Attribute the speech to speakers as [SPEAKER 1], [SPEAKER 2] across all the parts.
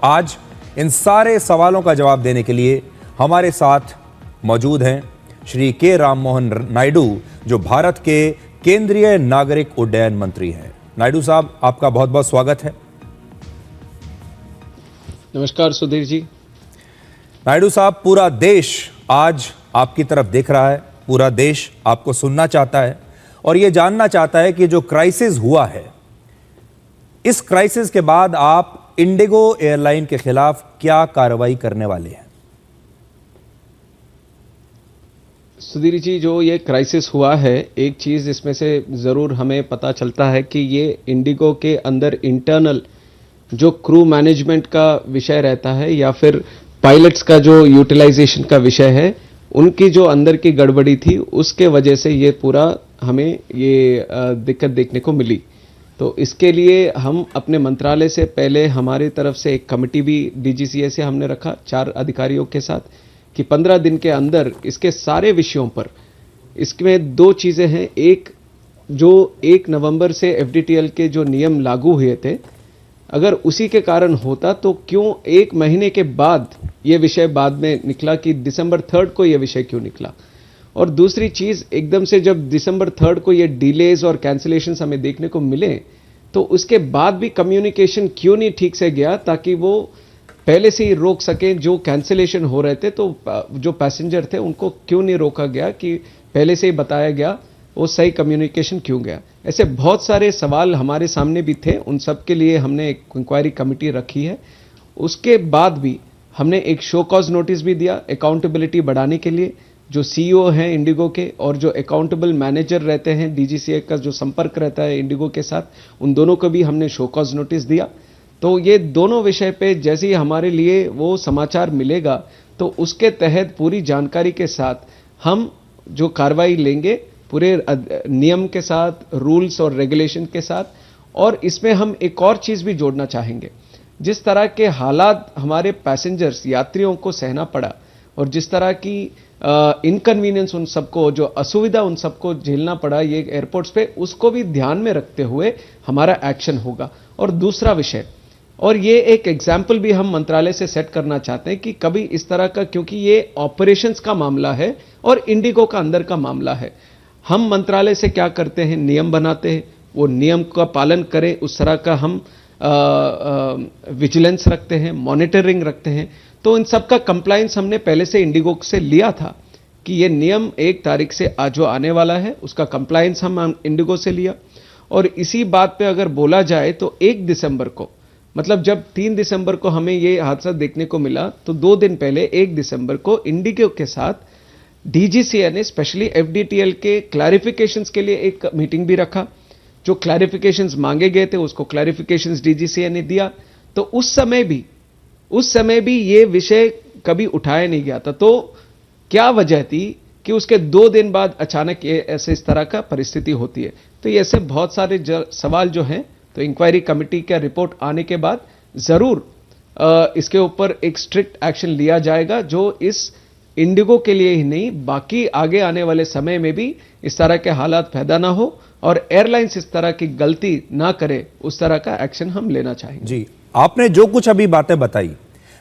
[SPEAKER 1] आज इन सारे सवालों का जवाब देने के लिए हमारे साथ मौजूद हैं श्री के राम मोहन नायडू, जो भारत के केंद्रीय नागरिक उड्डयन मंत्री हैं। नायडू साहब, आपका बहुत बहुत स्वागत है।
[SPEAKER 2] नमस्कार सुधीर जी।
[SPEAKER 1] नायडू साहब, पूरा देश आज आपकी तरफ देख रहा है, पूरा देश आपको सुनना चाहता है और यह जानना चाहता है कि जो क्राइसिस हुआ है, इस क्राइसिस के बाद आप इंडिगो एयरलाइन के खिलाफ क्या कार्रवाई करने वाले हैं?
[SPEAKER 2] सुधीर जी, जो ये क्राइसिस हुआ है, एक चीज़ इसमें से ज़रूर हमें पता चलता है कि ये इंडिगो के अंदर इंटरनल जो क्रू मैनेजमेंट का विषय रहता है या फिर पायलट्स का जो यूटिलाइजेशन का विषय है, उनकी जो अंदर की गड़बड़ी थी, उसके वजह से ये पूरा हमें ये दिक्कत देखने को मिली। तो इसके लिए हम अपने मंत्रालय से पहले हमारी तरफ से एक कमेटी भी डीजीसीए से हमने रखा 4 अधिकारियों के साथ कि 15 दिन के अंदर इसके सारे विषयों पर, इसमें 2 चीज़ें हैं। एक, जो 1 नवंबर से एफडीटीएल के जो नियम लागू हुए थे, अगर उसी के कारण होता तो क्यों 1 महीने के बाद ये विषय बाद में निकला कि दिसंबर 3 को ये विषय क्यों निकला। और दूसरी चीज़, एकदम से जब दिसंबर 3 को ये डिलेज और कैंसिलेशंस हमें देखने को मिले, तो उसके बाद भी कम्युनिकेशन क्यों नहीं ठीक से गया ताकि वो पहले से ही रोक सकें जो कैंसिलेशन हो रहे थे। तो जो पैसेंजर थे उनको क्यों नहीं रोका गया कि पहले से ही बताया गया, वो सही कम्युनिकेशन क्यों गया। ऐसे बहुत सारे सवाल हमारे सामने भी थे, उन सब के लिए हमने एक इंक्वायरी कमेटी रखी है। उसके बाद भी हमने एक शो कॉज नोटिस भी दिया अकाउंटेबिलिटी बढ़ाने के लिए। जो सीईओ हैं इंडिगो के और जो अकाउंटेबल मैनेजर रहते हैं, डीजीसीए का जो संपर्क रहता है इंडिगो के साथ, उन दोनों को भी हमने शो कॉज नोटिस दिया। तो ये दोनों विषय पे जैसे ही हमारे लिए वो समाचार मिलेगा, तो उसके तहत पूरी जानकारी के साथ हम जो कार्रवाई लेंगे, पूरे नियम के साथ, रूल्स और रेगुलेशन के साथ। और इसमें हम एक और चीज़ भी जोड़ना चाहेंगे। जिस तरह के हालात हमारे पैसेंजर्स, यात्रियों को सहना पड़ा और जिस तरह की इनकन्वीनियंस उन सबको, जो असुविधा उन सबको झेलना पड़ा ये एयरपोर्ट्स पे, उसको भी ध्यान में रखते हुए हमारा एक्शन होगा। और दूसरा विषय, और ये एक एग्जाम्पल भी हम मंत्रालय से सेट करना चाहते हैं कि कभी इस तरह का, क्योंकि ये ऑपरेशंस का मामला है और इंडिगो का अंदर का मामला है, हम मंत्रालय से क्या करते हैं, नियम बनाते हैं, वो नियम का पालन करें, उस तरह का हम विजिलेंस रखते हैं, मॉनिटरिंग रखते हैं। तो इन सब का कंप्लायंस हमने पहले से इंडिगो से लिया था कि ये नियम 1 तारीख से जो आने वाला है, उसका कंप्लायंस हम इंडिगो से लिया। और इसी बात पे अगर बोला जाए तो 1 दिसंबर को, मतलब जब 3 दिसंबर को हमें ये हादसा देखने को मिला, तो 2 दिन पहले 1 दिसंबर को इंडिगो के साथ डीजीसीए ने स्पेशली एफडीटीएल के क्लैरिफिकेशंस के लिए एक मीटिंग भी रखा। जो क्लैरिफिकेशंस मांगे गए थे उसको क्लैरिफिकेशंस डीजीसीए ने दिया। तो उस समय भी ये विषय कभी उठाया नहीं गया था। तो क्या वजह थी कि उसके 2 दिन बाद अचानक ये ऐसे इस तरह का परिस्थिति होती है। तो ये ऐसे बहुत सारे सवाल जो हैं, तो इंक्वायरी कमेटी का रिपोर्ट आने के बाद जरूर इसके ऊपर एक स्ट्रिक्ट एक्शन लिया जाएगा, जो इस इंडिगो के लिए ही नहीं, बाकी आगे आने वाले समय में भी इस तरह के हालात पैदा ना हो और एयरलाइंस इस तरह की गलती ना करे, उस तरह का एक्शन हम लेना चाहेंगे।
[SPEAKER 1] जी, आपने जो कुछ अभी बातें बताई,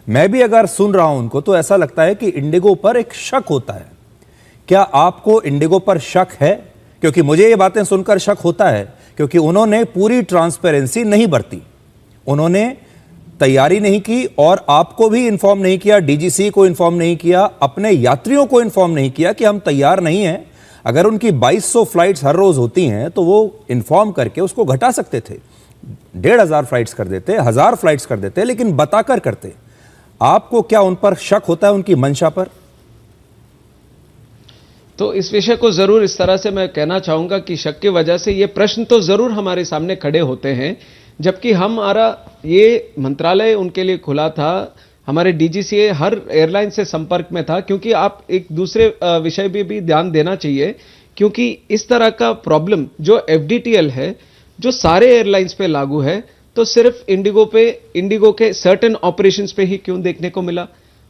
[SPEAKER 1] मैं भी अगर सुन रहा हूं उनको, तो ऐसा लगता है कि इंडिगो पर एक शक होता है। क्या आपको इंडिगो पर शक है? क्योंकि मुझे ये बातें सुनकर शक होता है, क्योंकि उन्होंने पूरी ट्रांसपेरेंसी नहीं बरती, उन्होंने तैयारी नहीं की और आपको भी इन्फॉर्म नहीं किया, डीजीसी को इन्फॉर्म नहीं किया, अपने यात्रियों को इन्फॉर्म नहीं किया कि हम तैयार नहीं हैं। अगर उनकी 2200 फ्लाइट्स हर रोज होती हैं तो वो इन्फॉर्म करके उसको घटा सकते थे, 1500 फ्लाइट्स कर देते, 1000 फ्लाइट्स कर देते, लेकिन बताकर करते। आपको क्या उन पर शक होता है, उनकी मंशा पर?
[SPEAKER 2] तो इस विषय को जरूर इस तरह से मैं कहना चाहूंगा कि शक की वजह से ये प्रश्न तो जरूर हमारे सामने खड़े होते हैं, जबकि हमारा ये मंत्रालय उनके लिए खुला था, हमारे डीजीसीए हर एयरलाइन से संपर्क में था। क्योंकि आप एक दूसरे विषय पे भी ध्यान देना चाहिए, क्योंकि इस तरह का प्रॉब्लम जो एफडीटीएल है, जो सारे एयरलाइंस पे लागू है, तो सिर्फ इंडिगो के सर्टेन ऑपरेशंस पे ही क्यों देखने को मिला,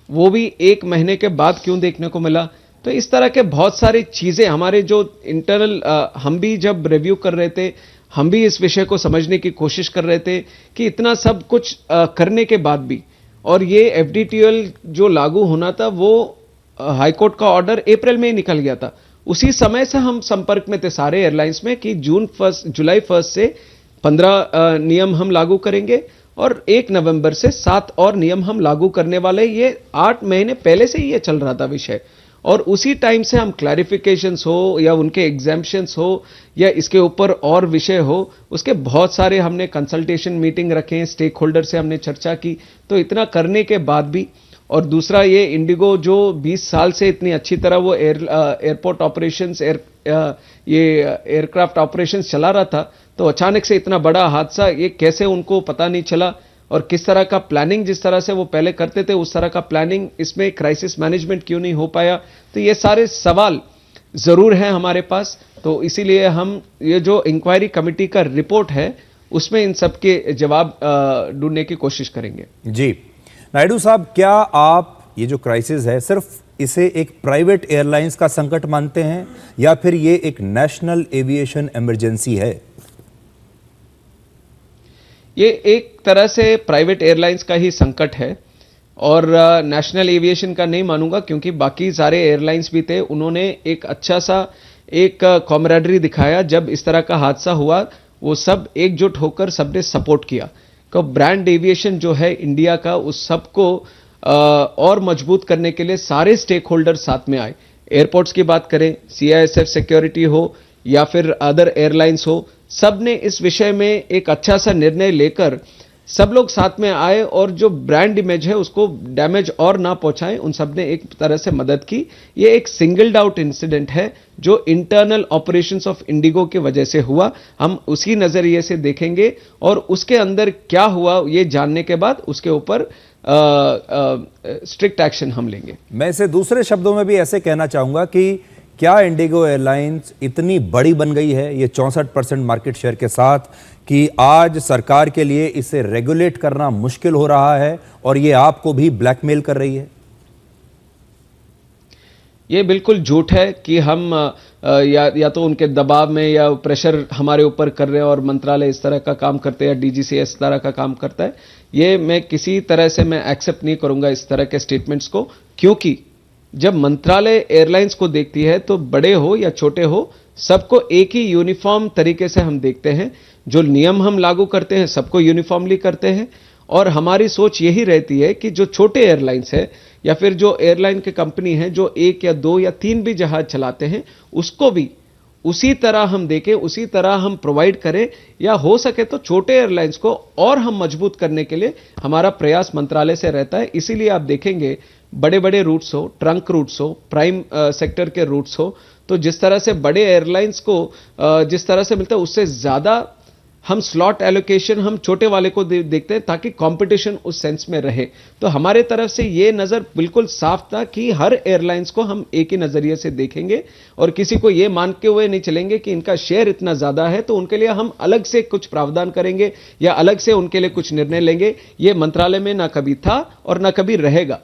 [SPEAKER 2] वो भी 1 महीने के बाद क्यों देखने को मिला। तो इस तरह के बहुत सारी चीजें हमारे जो इंटरनल, हम भी जब रिव्यू कर रहे थे, हम भी इस विषय को समझने की कोशिश कर रहे थे कि इतना सब कुछ करने के बाद भी और ये FDTL जो लागू होना था वो हाईकोर्ट का ऑर्डर अप्रैल में ही निकल गया था। उसी समय से हम संपर्क में थे सारे एयरलाइंस में कि जुलाई 1 से 15 नियम हम लागू करेंगे और 1 नवंबर से 7 और नियम हम लागू करने वाले। ये 8 महीने पहले से ही ये चल रहा था विषय, और उसी टाइम से हम क्लैरिफिकेशंस हो या उनके एग्जाम्पशंस हो या इसके ऊपर और विषय हो, उसके बहुत सारे हमने कंसल्टेशन मीटिंग रखे, स्टेक होल्डर से हमने चर्चा की। तो इतना करने के बाद भी, और दूसरा ये इंडिगो जो 20 साल से इतनी अच्छी तरह वो एयरपोर्ट ऑपरेशंस ये एयरक्राफ्ट ऑपरेशंस चला रहा था, तो अचानक से इतना बड़ा हादसा ये कैसे उनको पता नहीं चला, और किस तरह का प्लानिंग, जिस तरह से वो पहले करते थे उस तरह का प्लानिंग इसमें क्राइसिस मैनेजमेंट क्यों नहीं हो पाया। तो ये सारे सवाल जरूर हैं हमारे पास। तो इसीलिए हम ये जो इंक्वायरी कमेटी का रिपोर्ट है उसमें इन सब के जवाब ढूंढने की कोशिश करेंगे।
[SPEAKER 1] जी नायडू साहब, क्या आप ये जो क्राइसिस है सिर्फ इसे एक प्राइवेट एयरलाइंस का संकट मानते हैं या फिर ये एक नेशनल एविएशन इमरजेंसी है?
[SPEAKER 2] ये एक तरह से प्राइवेट एयरलाइंस का ही संकट है और नेशनल एविएशन का नहीं मानूंगा, क्योंकि बाकी सारे एयरलाइंस भी थे, उन्होंने एक अच्छा सा एक कॉमरेडरी दिखाया। जब इस तरह का हादसा हुआ वो सब एकजुट होकर सबने सपोर्ट किया। तो ब्रांड एविएशन जो है इंडिया का, उस सबको और मजबूत करने के लिए सारे स्टेक होल्डर साथ में आए। एयरपोर्ट्स की बात करें, CISF सिक्योरिटी हो या फिर अदर एयरलाइंस हो, सब ने इस विषय में एक अच्छा सा निर्णय लेकर सब लोग साथ में आए और जो ब्रांड इमेज है उसको डैमेज और ना पहुंचाएं, उन सब ने एक तरह से मदद की। ये एक सिंगल्ड आउट इंसिडेंट है जो इंटरनल ऑपरेशंस ऑफ इंडिगो की वजह से हुआ। हम उसी नजरिए से देखेंगे और उसके अंदर क्या हुआ ये जानने के बाद उसके ऊपर स्ट्रिक्ट एक्शन हम लेंगे।
[SPEAKER 1] मैं इसे दूसरे शब्दों में भी ऐसे कहना चाहूंगा कि क्या इंडिगो एयरलाइंस इतनी बड़ी बन गई है ये 64% मार्केट शेयर के साथ कि आज सरकार के लिए इसे रेगुलेट करना मुश्किल हो रहा है और ये आपको भी ब्लैकमेल कर रही है?
[SPEAKER 2] ये बिल्कुल झूठ है कि हम या तो उनके दबाव में या प्रेशर हमारे ऊपर कर रहे हैं और मंत्रालय इस तरह का काम करते हैं या DGCA इस तरह का काम करता है। ये मैं किसी तरह से मैं एक्सेप्ट नहीं करूंगा इस तरह के स्टेटमेंट्स को, क्योंकि जब मंत्रालय एयरलाइंस को देखती है तो बड़े हो या छोटे हो सबको एक ही यूनिफॉर्म तरीके से हम देखते हैं। जो नियम हम लागू करते हैं सबको यूनिफॉर्मली करते हैं और हमारी सोच यही रहती है कि जो छोटे एयरलाइंस है या फिर जो एयरलाइन की कंपनी है जो 1 या 2 या 3 भी जहाज चलाते हैं उसको भी उसी तरह हम देखें, उसी तरह हम प्रोवाइड करें, या हो सके तो छोटे एयरलाइंस को और हम मजबूत करने के लिए हमारा प्रयास मंत्रालय से रहता है। इसीलिए आप देखेंगे बड़े बड़े रूट्स हो, ट्रंक रूट्स हो, प्राइम सेक्टर के रूट्स हो, तो जिस तरह से बड़े एयरलाइंस को जिस तरह से मिलता है उससे ज्यादा हम स्लॉट एलोकेशन हम छोटे वाले को देखते हैं ताकि कंपटीशन उस सेंस में रहे। तो हमारे तरफ से ये नजर बिल्कुल साफ था कि हर एयरलाइंस को हम एक ही नजरिए से देखेंगे और किसी को ये मान के हुए नहीं चलेंगे कि इनका शेयर इतना ज्यादा है तो उनके लिए हम अलग से कुछ प्रावधान करेंगे या अलग से उनके लिए कुछ निर्णय लेंगे। ये मंत्रालय में ना कभी था और ना कभी रहेगा।